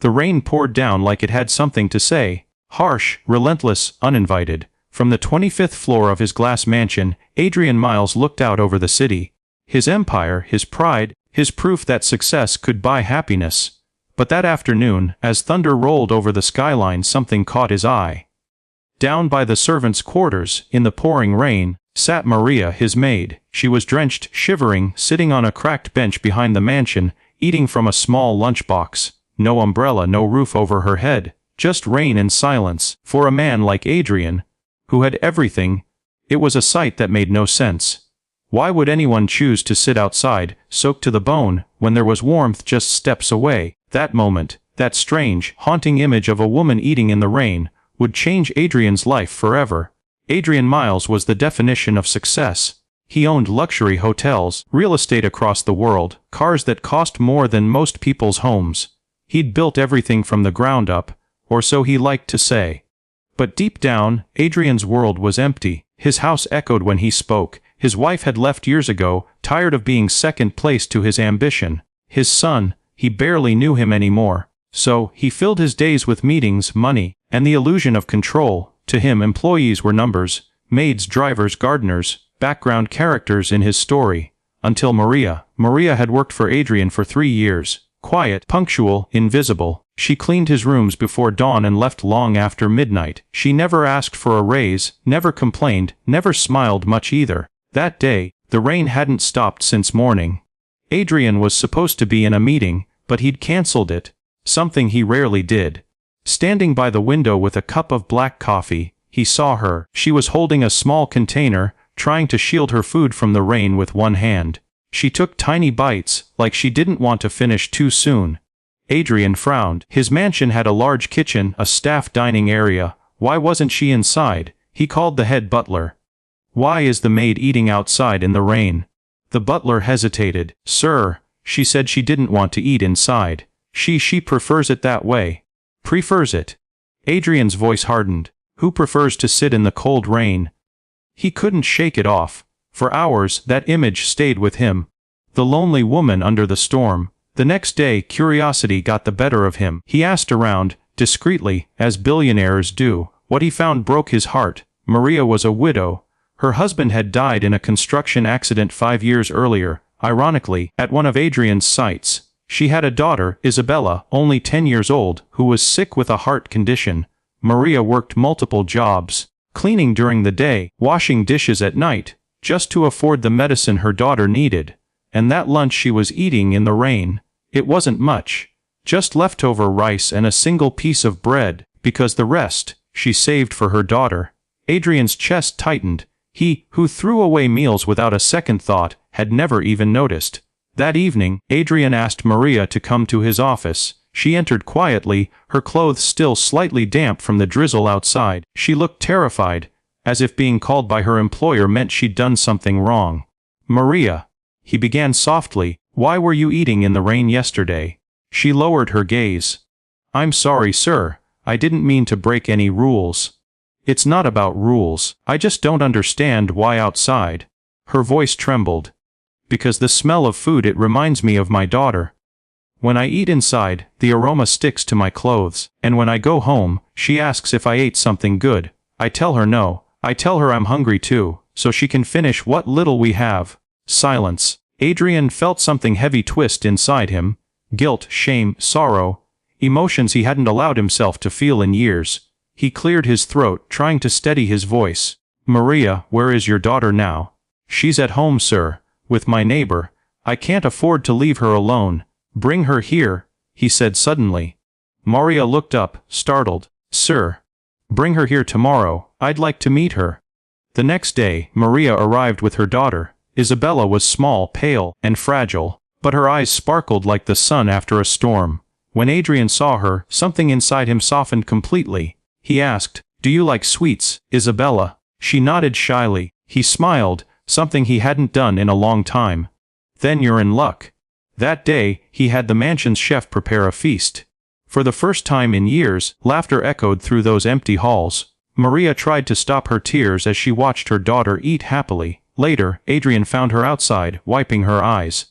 The rain poured down like it had something to say, harsh, relentless, uninvited. From the 25th floor of his glass mansion, Adrian Miles looked out over the city. His empire, his pride, his proof that success could buy happiness. But that afternoon, as thunder rolled over the skyline, something caught his eye. Down by the servants' quarters, in the pouring rain, sat Maria, his maid. She was drenched, shivering, sitting on a cracked bench behind the mansion, eating from a small lunchbox. No umbrella, no roof over her head, just rain and silence. For a man like Adrian, who had everything, it was a sight that made no sense. Why would anyone choose to sit outside, soaked to the bone, when there was warmth just steps away? That moment, that strange, haunting image of a woman eating in the rain, would change Adrian's life forever. Adrian Miles was the definition of success. He owned luxury hotels, real estate across the world, cars that cost more than most people's homes. He'd built everything from the ground up, or so he liked to say. But deep down, Adrian's world was empty. His house echoed when he spoke. His wife had left years ago, tired of being second place to his ambition. His son, he barely knew him anymore. So, he filled his days with meetings, money, and the illusion of control. To him, employees were numbers, maids, drivers, gardeners, background characters in his story. Until Maria. Maria had worked for Adrian for 3 years. Quiet, punctual, invisible. She cleaned his rooms before dawn and left long after midnight. She never asked for a raise, never complained, never smiled much either. That day, the rain hadn't stopped since morning. Adrian was supposed to be in a meeting, but he'd cancelled it. Something he rarely did. Standing by the window with a cup of black coffee, he saw her. She was holding a small container, trying to shield her food from the rain with one hand. She took tiny bites, like she didn't want to finish too soon. Adrian frowned. His mansion had a large kitchen, a staff dining area. Why wasn't she inside? He called the head butler. Why is the maid eating outside in the rain? The butler hesitated. Sir, she said she didn't want to eat inside. She prefers it that way. Prefers it. Adrian's voice hardened. Who prefers to sit in the cold rain? He couldn't shake it off. For hours, that image stayed with him. The lonely woman under the storm. The next day, curiosity got the better of him. He asked around, discreetly, as billionaires do. What he found broke his heart. Maria was a widow. Her husband had died in a construction accident 5 years earlier, ironically, at one of Adrian's sites. She had a daughter, Isabella, only 10 years old, who was sick with a heart condition. Maria worked multiple jobs, cleaning during the day, washing dishes at night, just to afford the medicine her daughter needed. And that lunch she was eating in the rain, it wasn't much. Just leftover rice and a single piece of bread, because the rest, she saved for her daughter. Adrian's chest tightened. He, who threw away meals without a second thought, had never even noticed. That evening, Adrian asked Maria to come to his office. She entered quietly, her clothes still slightly damp from the drizzle outside. She looked terrified, as if being called by her employer meant she'd done something wrong. Maria, he began softly, why were you eating in the rain yesterday? She lowered her gaze. I'm sorry, sir. I didn't mean to break any rules. It's not about rules. I just don't understand why outside. Her voice trembled. Because the smell of food, it reminds me of my daughter. When I eat inside, the aroma sticks to my clothes. And when I go home, she asks if I ate something good. I tell her no. I tell her I'm hungry too, so she can finish what little we have. Silence. Adrian felt something heavy twist inside him. Guilt, shame, sorrow. Emotions he hadn't allowed himself to feel in years. He cleared his throat, trying to steady his voice. Maria, where is your daughter now? She's at home, sir, with my neighbor. I can't afford to leave her alone. Bring her here, he said suddenly. Maria looked up, startled. Sir. Bring her here tomorrow. I'd like to meet her. The next day, Maria arrived with her daughter. Isabella was small, pale, and fragile, but her eyes sparkled like the sun after a storm. When Adrian saw her, something inside him softened completely. He asked, do you like sweets, Isabella? She nodded shyly. He smiled, something he hadn't done in a long time. Then you're in luck. That day, he had the mansion's chef prepare a feast. For the first time in years, laughter echoed through those empty halls. Maria tried to stop her tears as she watched her daughter eat happily. Later, Adrian found her outside, wiping her eyes.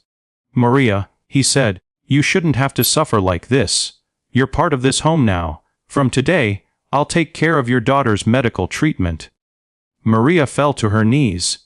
Maria, he said, you shouldn't have to suffer like this. You're part of this home now. From today, I'll take care of your daughter's medical treatment." Maria fell to her knees.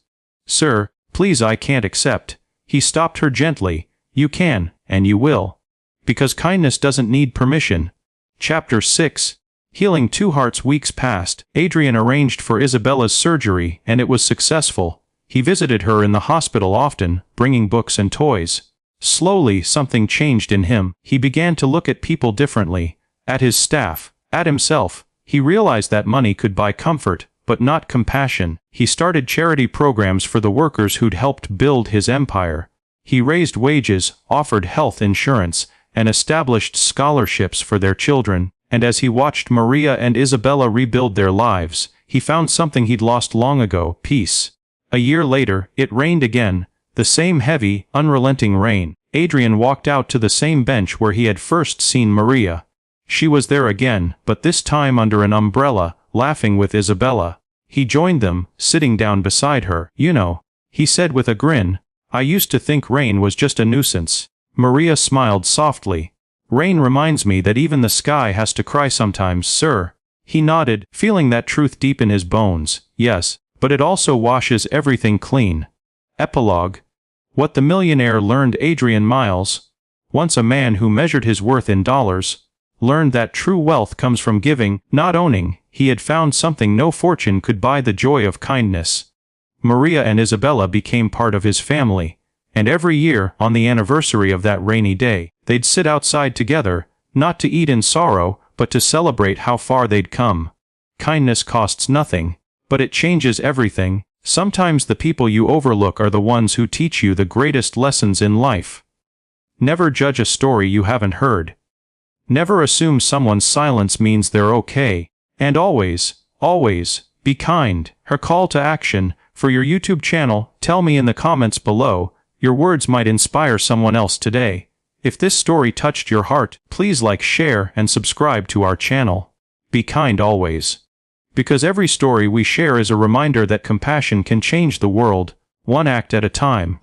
"Sir, please, I can't accept." He stopped her gently. "You can, and you will. Because kindness doesn't need permission." Chapter 6. Healing Two Hearts. Weeks passed. Adrian arranged for Isabella's surgery, and it was successful. He visited her in the hospital often, bringing books and toys. Slowly, something changed in him. He began to look at people differently. At his staff, at himself. He realized that money could buy comfort, but not compassion. He started charity programs for the workers who'd helped build his empire. He raised wages, offered health insurance, and established scholarships for their children. And as he watched Maria and Isabella rebuild their lives, he found something he'd lost long ago: peace. A year later, it rained again, the same heavy, unrelenting rain. Adrian walked out to the same bench where he had first seen Maria. She was there again, but this time under an umbrella, laughing with Isabella. He joined them, sitting down beside her. "You know," he said with a grin, "I used to think rain was just a nuisance." Maria smiled softly. "Rain reminds me that even the sky has to cry sometimes, sir." He nodded, feeling that truth deep in his bones. "Yes, but it also washes everything clean." Epilogue. What the millionaire learned. Adrian Miles, once a man who measured his worth in dollars, learned that true wealth comes from giving, not owning. He had found something no fortune could buy: the joy of kindness. Maria and Isabella became part of his family, and every year, on the anniversary of that rainy day, they'd sit outside together, not to eat in sorrow, but to celebrate how far they'd come. Kindness costs nothing, but it changes everything. Sometimes the people you overlook are the ones who teach you the greatest lessons in life. Never judge a story you haven't heard. Never assume someone's silence means they're okay. And always, always, be kind. Her call to action for your YouTube channel. Tell me in the comments below. Your words might inspire someone else today. If this story touched your heart, please like, share, and subscribe to our channel. Be kind always. Because every story we share is a reminder that compassion can change the world, one act at a time.